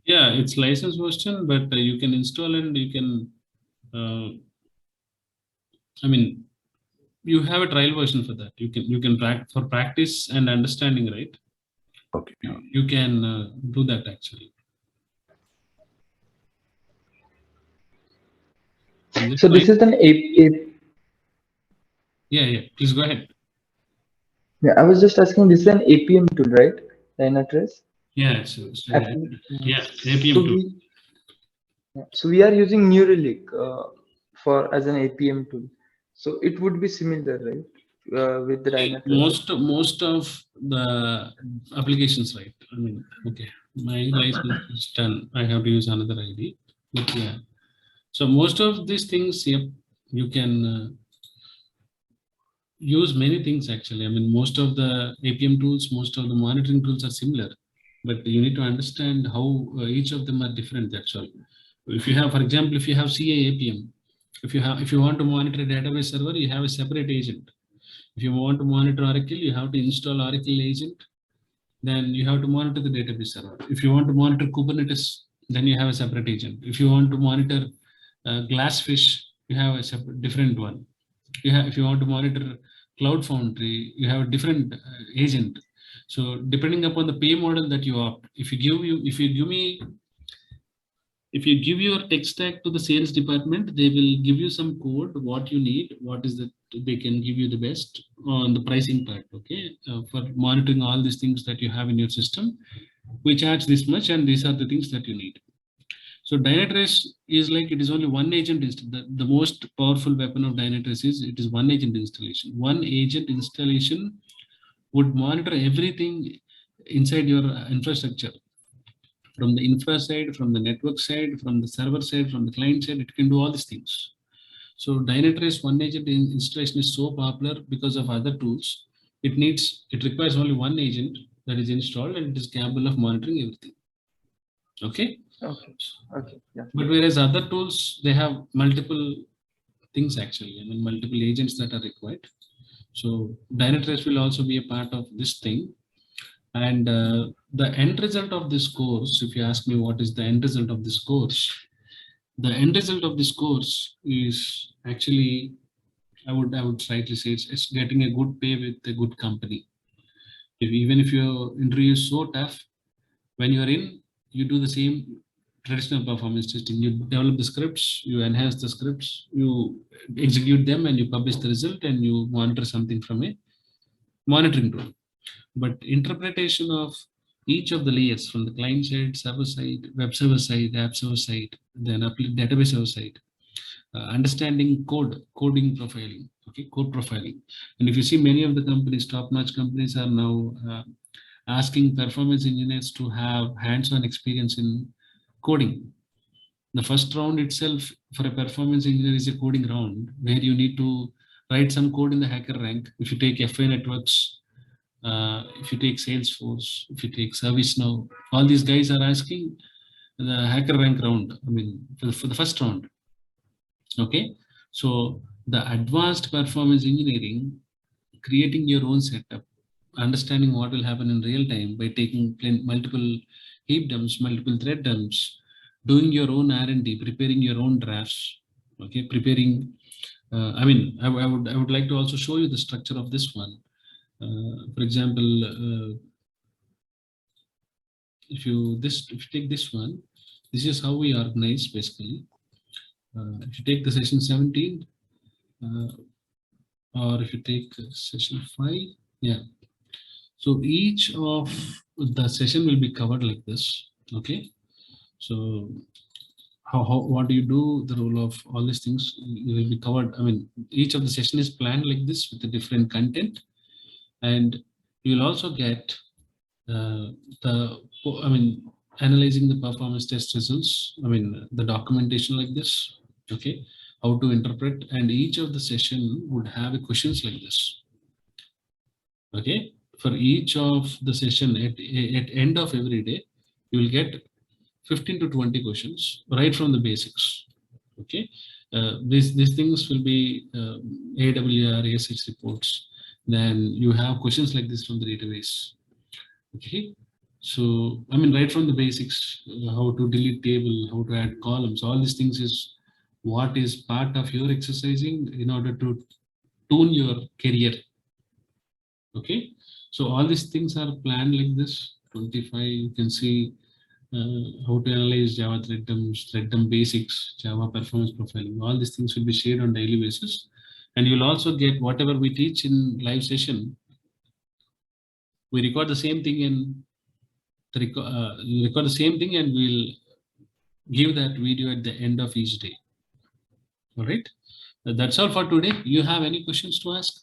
yeah, it's license version, but you can install and you can, I mean, you have a trial version for that. You can for practice and understanding, right? Okay. You can do that actually. So this is an Yeah. Please go ahead. Yeah, I was just asking, this is an APM tool, right? Dynatrace? Yeah, yeah, APM So tool. we are using New Relic for as an APM tool. So it would be similar, right? With the Dynatrace. Most of the applications, right? I mean, okay, my license is done. I have to use another ID. But yeah, so most of these things, yep, you can use many things actually. I mean, most of the APM tools, most of the monitoring tools are similar, but you need to understand how each of them are different. That's all. If you have, for example, if you have CA APM, if you want to monitor a database server, you have a separate agent. If you want to monitor Oracle, you have to install Oracle agent. Then you have to monitor the database server. If you want to monitor Kubernetes, then you have a separate agent. If you want to monitor Glassfish, you have a separate different one. If you want to monitor Cloud Foundry, you have a different agent. So depending upon the pay model that you opt, if you give your tech stack to the sales department, they will give you some code, what you need, what is that they can give you the best on the pricing part. Okay, for monitoring all these things that you have in your system, we charge this much, and these are the things that you need. So Dynatrace is like, it is only one agent. The most powerful weapon of Dynatrace is it is one agent installation. One agent installation would monitor everything inside your infrastructure. From the infra side, from the network side, from the server side, from the client side, it can do all these things. So Dynatrace one agent installation is so popular because of other tools. It requires only one agent that is installed, and it is capable of monitoring everything. Okay. Okay. Yeah. But whereas other tools, they have multiple things actually. I mean, multiple agents that are required. So Dynatrace will also be a part of this thing. And the end result of this course, if you ask me what is the end result of this course, the end result of this course is actually, I would slightly say it's getting a good pay with a good company. Even if your interview is so tough, when you're in, you do the same traditional performance testing. You develop the scripts, you enhance the scripts, you execute them, and you publish the result, and you monitor something from a monitoring tool. But interpretation of each of the layers, from the client side, server side, web server side, app server side, then database server side, understanding coding profiling, okay, code profiling. And if you see, many of the companies, top-notch companies, are now asking performance engineers to have hands-on experience in coding. The first round itself for a performance engineer is a coding round where you need to write some code in the HackerRank. If you take FI Networks, if you take Salesforce, if you take ServiceNow, all these guys are asking the HackerRank round. I mean, for the first round. Okay, so the advanced performance engineering, creating your own setup, understanding what will happen in real time by taking multiple heap dumps, multiple thread dumps, doing your own R&D, preparing your own drafts. Okay, preparing. I mean, I would like to also show you the structure of this one. For example, if you take this one, this is how we organize basically. If you take the session 17, or if you take session 5, yeah. So each of the session will be covered like this. Okay. So what do you do? The role of all these things will be covered. I mean, each of the session is planned like this with a different content, and you will also get analyzing the performance test results. I mean, the documentation like this. Okay, how to interpret, and each of the session would have a questions like this. Okay, for each of the session at end of every day, you will get 15 to 20 questions right from the basics. Okay, these things will be AWR, ASH reports. Then you have questions like this from the database. Okay, so I mean, right from the basics, how to delete table, how to add columns, all these things is what is part of your exercising in order to tune your career. Okay, so all these things are planned like this. 25, you can see how to analyze Java thread dump basics, Java performance profiling. All these things will be shared on daily basis, and you'll also get whatever we teach in live session. We record the same thing in record the same thing, and we'll give that video at the end of each day. All right, that's all for today. You have any questions to ask?